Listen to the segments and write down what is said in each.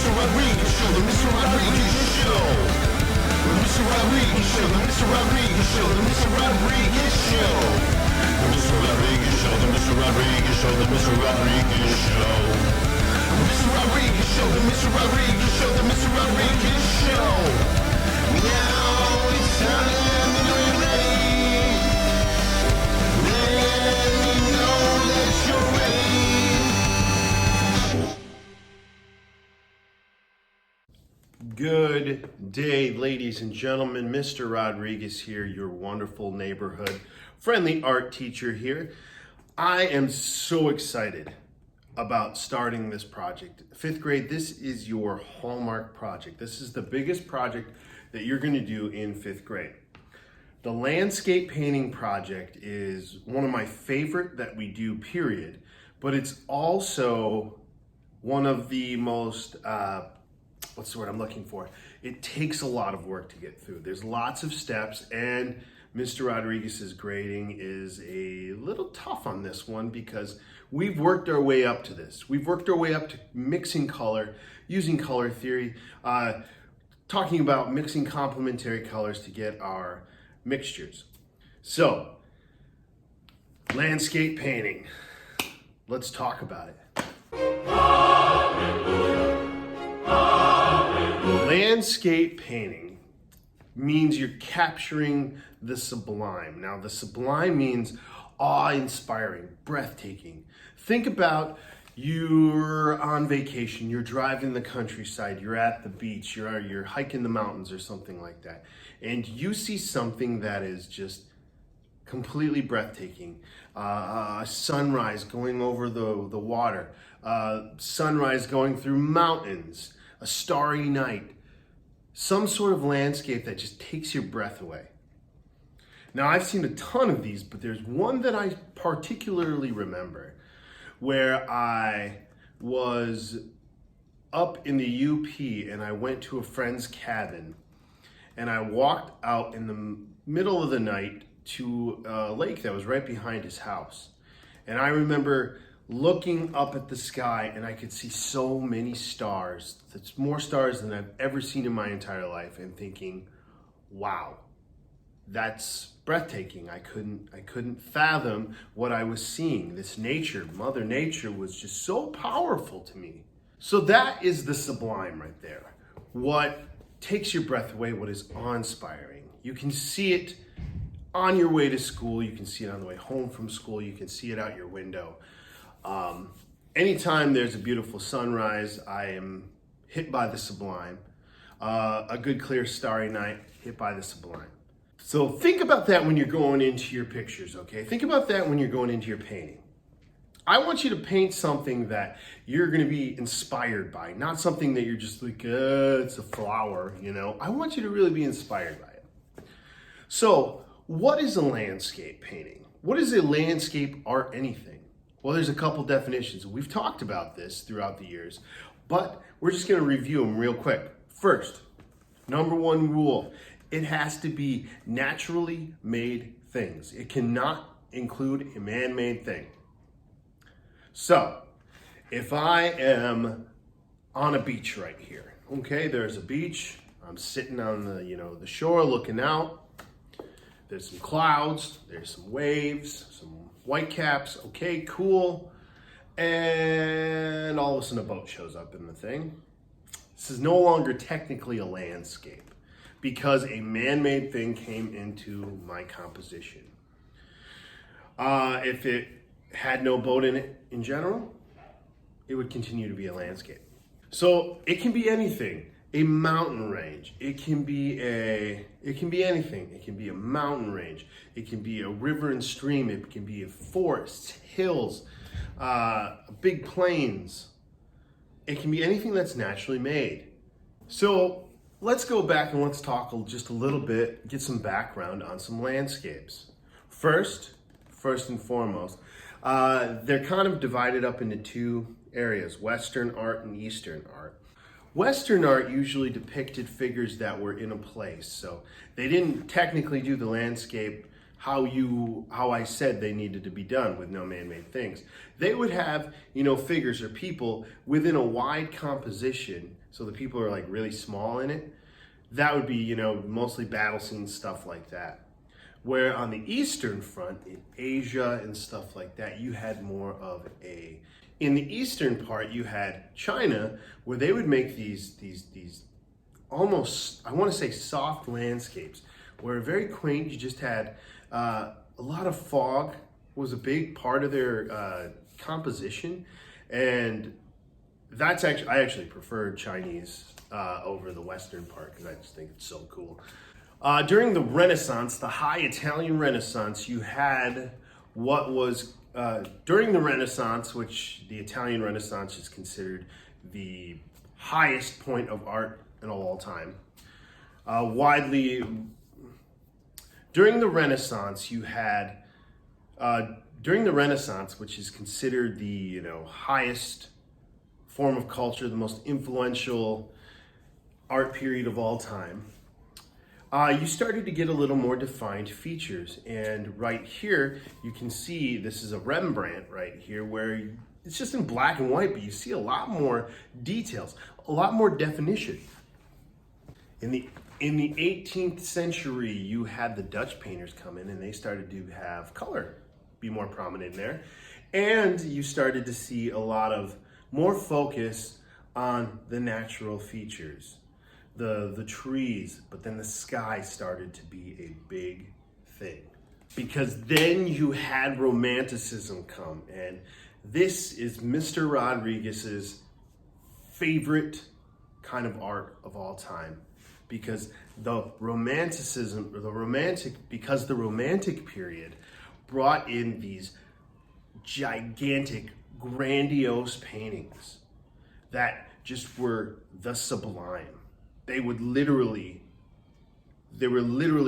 Mr. Rodriguez Show, the Mr. Rodriguez Show. The Mr. Rodriguez Show, the Mr. Rodriguez Show, the Mr. Rodriguez Show. The Mr. Rodriguez Show, the Mr. Rodriguez Show, the Mr. Rodriguez Show. The Mr. Rodriguez Show, the Mr. Rodriguez Show, the Mr. Rodriguez Show. Now it's time to get ready. Let me know that you're ready. Good day, ladies and gentlemen. Mr. Rodriguez here, your wonderful neighborhood friendly art teacher here. I am so excited about starting this project. Fifth grade, this is your hallmark project. This is the biggest project that you're going to do in fifth grade. The landscape painting project is one of my favorite that we do, period. But it's also one of the most, what's the word I'm looking for? It takes a lot of work to get through. There's lots of steps, and Mr. Rodriguez's grading is a little tough on this one because we've worked our way up to this. We've worked our way up to mixing color, using color theory, talking about mixing complementary colors to get our mixtures. So, landscape painting. Let's talk about it. Landscape painting means you're capturing the sublime. Now, the sublime means awe-inspiring, breathtaking. Think about you're on vacation, you're driving the countryside, you're at the beach, you're hiking the mountains or something like that, and you see something that is just completely breathtaking. A sunrise going over the water, sunrise going through mountains, a starry night, some sort of landscape that just takes your breath away. Now, I've seen a ton of these, but there's one that I particularly remember where I was up in the UP and I went to a friend's cabin and I walked out in the middle of the night to a lake that was right behind his house. And I remember looking up at the sky and I could see so many stars. That's more stars than I've ever seen in my entire life, and thinking, wow, that's breathtaking. I couldn't fathom what I was seeing. This nature, Mother Nature, was just so powerful to me. So that is the sublime right there. What takes your breath away, what is awe-inspiring. You can see it on your way to school, you can see it on the way home from school, you can see it out your window. Anytime there's a beautiful sunrise, I am hit by the sublime. A good clear starry night, hit by the sublime. So think about that when you're going into your pictures, okay? Think about that when you're going into your painting. I want you to paint something that you're going to be inspired by, not something that you're just like, it's a flower, you know? I want you to really be inspired by it. So, what is a landscape painting? What is a landscape art anything? Well, there's a couple definitions. We've talked about this throughout the years, but we're just going to review them real quick. First, number one rule, it has to be naturally made things. It cannot include a man-made thing. So, if I am on a beach right here, okay, there's a beach, I'm sitting on the shore looking out, there's some clouds, there's some waves, some white caps, okay, cool, and all of a sudden a boat shows up in the thing. This is no longer technically a landscape because a man-made thing came into my composition. If it had no boat in it in general, it would continue to be a landscape. So it can be anything. A mountain range. It can be anything. It can be a mountain range. It can be a river and stream. It can be forests, hills, big plains. It can be anything that's naturally made. So let's go back and let's talk just a little bit, get some background on some landscapes. First and foremost, they're kind of divided up into two areas, Western art and Eastern art. Western art usually depicted figures that were in a place, so they didn't technically do the landscape how I said they needed to be done with no man-made things. They would have, figures or people within a wide composition, so the people are like really small in it. That would be, mostly battle scenes, stuff like that. Where on the Eastern Front, in Asia and stuff like that, you had more of in the Eastern part, you had China, where they would make these almost, I want to say, soft landscapes, where very quaint. You just had a lot of fog was a big part of their composition, and I actually preferred Chinese over the Western part because I just think it's so cool. During the Renaissance, the High Italian Renaissance, you had what was, during the Renaissance, which the Italian Renaissance is considered the highest point of art in all time. During the Renaissance, you had, during the Renaissance, which is considered the, highest form of culture, the most influential art period of all time, you started to get a little more defined features. And right here, you can see this is a Rembrandt right here, where it's just in black and white, but you see a lot more details, a lot more definition. In the 18th century, you had the Dutch painters come in, and they started to have color be more prominent there. And you started to see a lot of more focus on the natural features. The trees, but then the sky started to be a big thing. Because then you had Romanticism come, and this is Mr. Rodriguez's favorite kind of art of all time. Because the Romantic period brought in these gigantic, grandiose paintings that just were the sublime. They were literally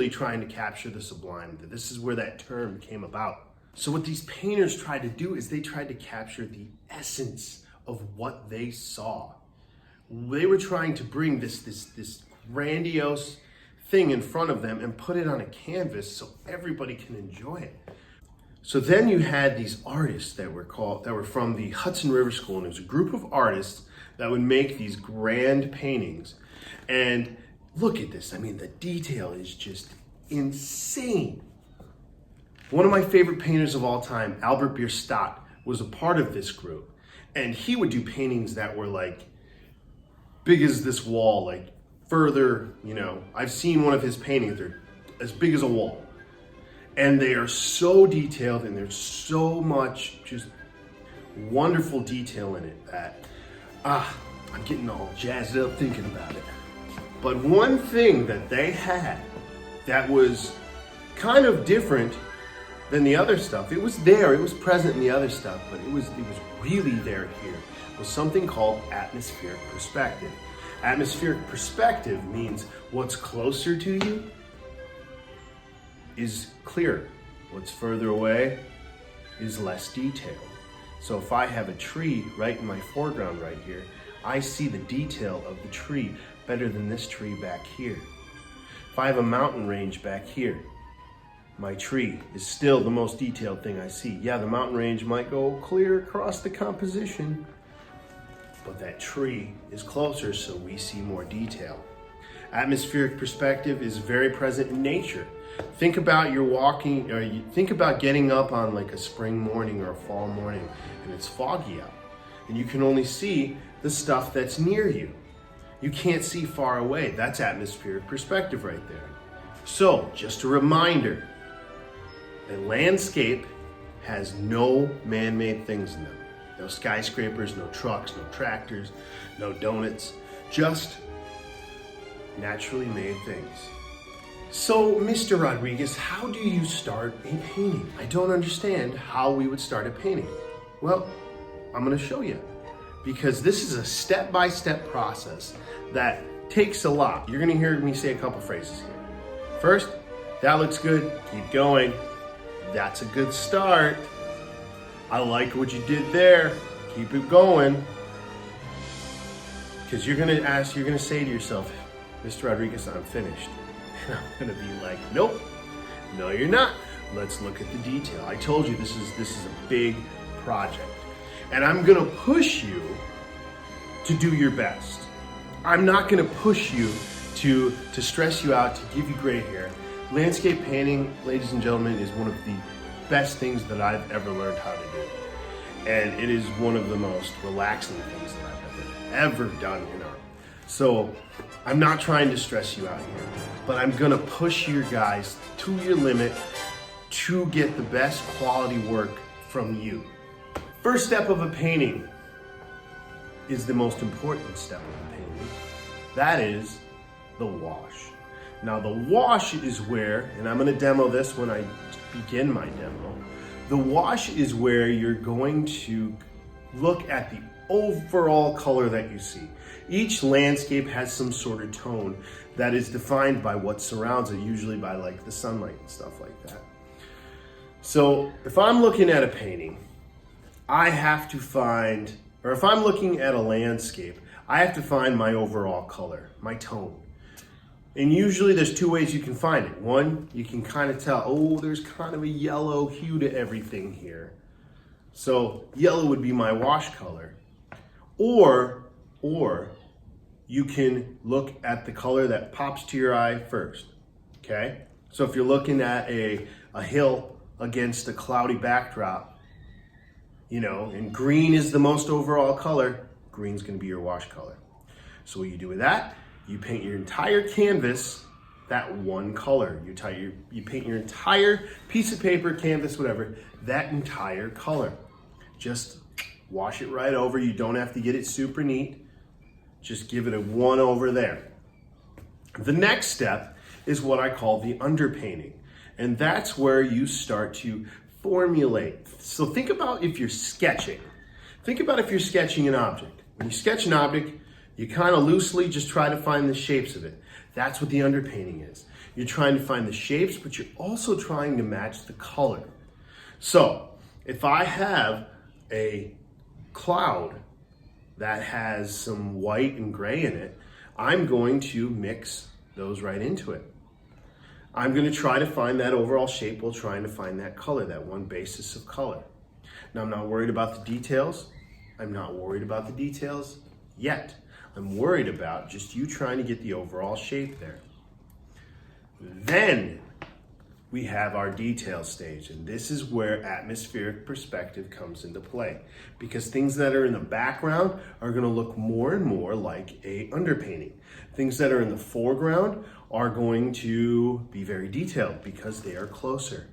trying to capture the sublime. This is where that term came about. So what these painters tried to do is they tried to capture the essence of what they saw. They were trying to bring this grandiose thing in front of them and put it on a canvas so everybody can enjoy it. So then you had these artists that were from the Hudson River School, and it was a group of artists that would make these grand paintings. And look at this. I mean, the detail is just insane. One of my favorite painters of all time, Albert Bierstadt, was a part of this group. And he would do paintings that were like big as this wall, like further, I've seen one of his paintings, they're as big as a wall. And they are so detailed, and there's so much just wonderful detail in it that, I'm getting all jazzed up thinking about it. But one thing that they had that was kind of different than the other stuff, it was there, it was present in the other stuff, but it was really there here, was something called atmospheric perspective. Atmospheric perspective means what's closer to you is clear. What's further away is less detailed. So if I have a tree right in my foreground right here, I see the detail of the tree better than this tree back here. If I have a mountain range back here, my tree is still the most detailed thing I see. Yeah, the mountain range might go clear across the composition, but that tree is closer, so we see more detail. Atmospheric perspective is very present in nature. Think about think about getting up on like a spring morning or a fall morning, and it's foggy out, and you can only see the stuff that's near you. You can't see far away. That's atmospheric perspective right there. So, just a reminder, a landscape has no man-made things in them. No skyscrapers, no trucks, no tractors, no donuts, just naturally made things. So, Mr. Rodriguez, how do you start a painting? I don't understand how we would start a painting. Well, I'm gonna show you, because this is a step-by-step process that takes a lot. You're gonna hear me say a couple phrases here. First, that looks good, keep going. That's a good start. I like what you did there, keep it going. Because you're gonna say to yourself, Mr. Rodriguez, I'm finished. And I'm gonna be like, nope, no you're not. let's look at the detail. I told you this is a big project, and I'm gonna push you to do your best. I'm not gonna push you to stress you out, to give you gray hair. Landscape painting, ladies and gentlemen, is one of the best things that I've ever learned how to do. And it is one of the most relaxing things that I've ever done in art. So I'm not trying to stress you out here, but I'm gonna push your guys to your limit to get the best quality work from you. First step of a painting is the most important step of a painting. That is the wash. Now the wash is where, and I'm gonna demo this when I begin my demo, the wash is where you're going to look at the overall color that you see. Each landscape has some sort of tone that is defined by what surrounds it, usually by like the sunlight and stuff like that. So if I'm looking at a painting, I have to find, or if I'm looking at a landscape, I have to find my overall color, my tone. And usually there's two ways you can find it. One, you can kind of tell, oh, there's kind of a yellow hue to everything here. So yellow would be my wash color. Or you can look at the color that pops to your eye first, okay? So if you're looking at a hill against a cloudy backdrop, you know, and green is the most overall color, green's gonna be your wash color. So what you do with that, you paint your entire canvas that one color. You paint your entire piece of paper, canvas, whatever, that entire color. Just wash it right over. You don't have to get it super neat. Just give it a one over there. The next step is what I call the underpainting. And that's where you start to formulate. So think about if you're sketching. Think about if you're sketching an object. When you sketch an object, you kind of loosely just try to find the shapes of it. That's what the underpainting is. You're trying to find the shapes, but you're also trying to match the color. So if I have a cloud that has some white and gray in it, I'm going to mix those right into it. I'm going to try to find that overall shape while trying to find that color, that one basis of color. Now, I'm not worried about the details. I'm not worried about the details yet. I'm worried about just you trying to get the overall shape there. Then we have our detail stage, and this is where atmospheric perspective comes into play, because things that are in the background are going to look more and more like a underpainting. Things that are in the foreground are going to be very detailed because they are closer.